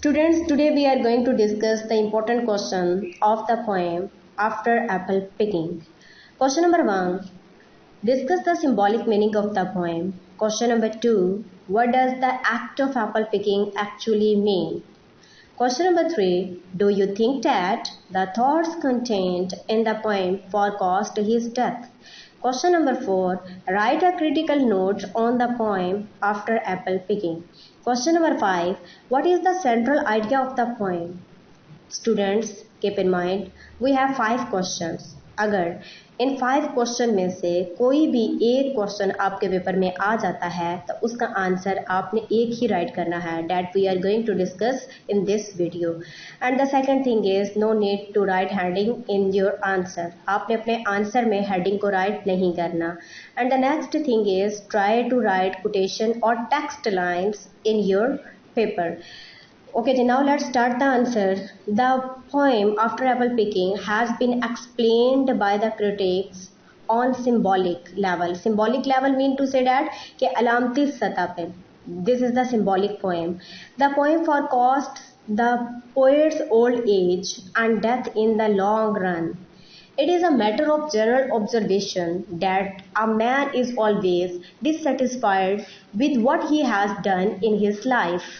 Students, today we are going to discuss the important question of the poem After Apple Picking. Question number 1. Discuss the symbolic meaning of the poem. Question number 2. What does the act of apple picking actually mean? Question number 3. Do you think that the thoughts contained in the poem forecaused his death? Question number 4. Write a critical note on the poem After Apple Picking. Question number 5. What is the central idea of the poem? Students, keep in mind, we have 5 questions. अगर इन 5 question में से कोई भी एक question आपके paper में आ जाता है तो उसका आंसर आपने एक ही राइट करना है. That we are going to discuss in this video. And the second thing is no need to write heading in your answer. आपने अपने आंसर में हेडिंग को राइट नहीं करना. And the next thing is try to write quotation और text lines in your paper. Okay, now let's start the answer. The poem After Apple Picking has been explained by the critics on symbolic level. Symbolic level mean to say that कि अलामती सतह पे. This is the symbolic poem. The poem forecasts the poet's old age and death in the long run. It is a matter of general observation that a man is always dissatisfied with what he has done in his life.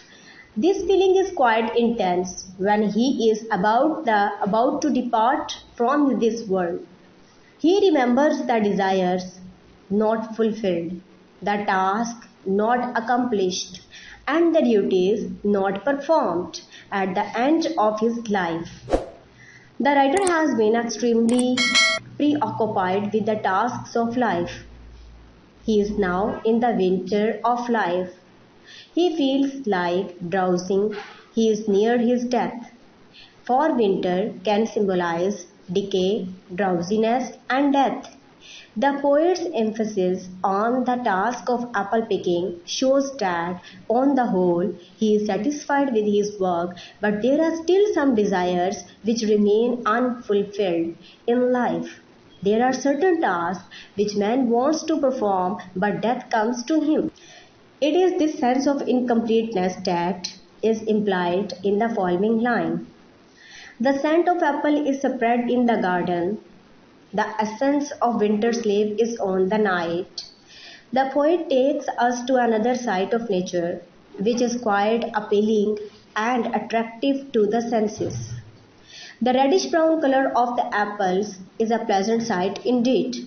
This feeling is quite intense when he is about to depart from this world. He remembers the desires not fulfilled, the task not accomplished, and the duties not performed at the end of his life. The writer has been extremely preoccupied with the tasks of life. He is now in the winter of life. He feels like drowsing. He is near his death. For winter can symbolize decay, drowsiness, and death. The poet's emphasis on the task of apple picking shows that, on the whole, he is satisfied with his work, but there are still some desires which remain unfulfilled in life. There are certain tasks which man wants to perform, but death comes to him. It is this sense of incompleteness that is implied in the following line. The scent of apple is spread in the garden. The essence of winter's leaf is on the night. The poet takes us to another side of nature, which is quite appealing and attractive to the senses. The reddish-brown color of the apples is a pleasant sight indeed.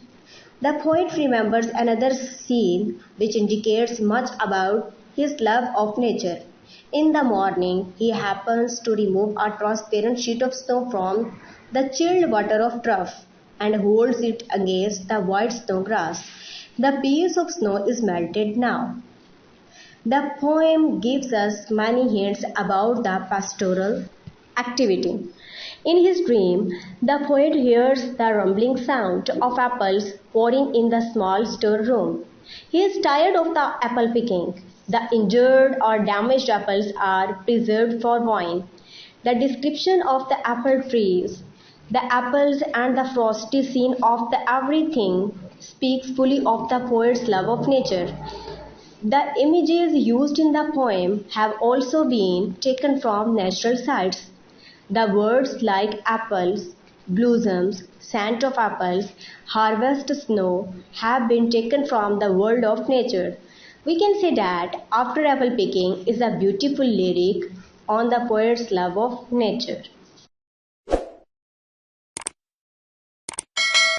The poet remembers another scene which indicates much about his love of nature. In the morning, he happens to remove a transparent sheet of snow from the chilled water of trough and holds it against the white snow grass. The piece of snow is melted now. The poem gives us many hints about the pastoral activity. In his dream, the poet hears the rumbling sound of apples pouring in the small storeroom. He is tired of the apple picking. The injured or damaged apples are preserved for wine. The description of the apple trees, the apples and the frosty scene of the everything speaks fully of the poet's love of nature. The images used in the poem have also been taken from natural sites. The words like apples, blossoms, scent of apples, harvest snow have been taken from the world of nature. We can say that After Apple Picking is a beautiful lyric on the poet's love of nature.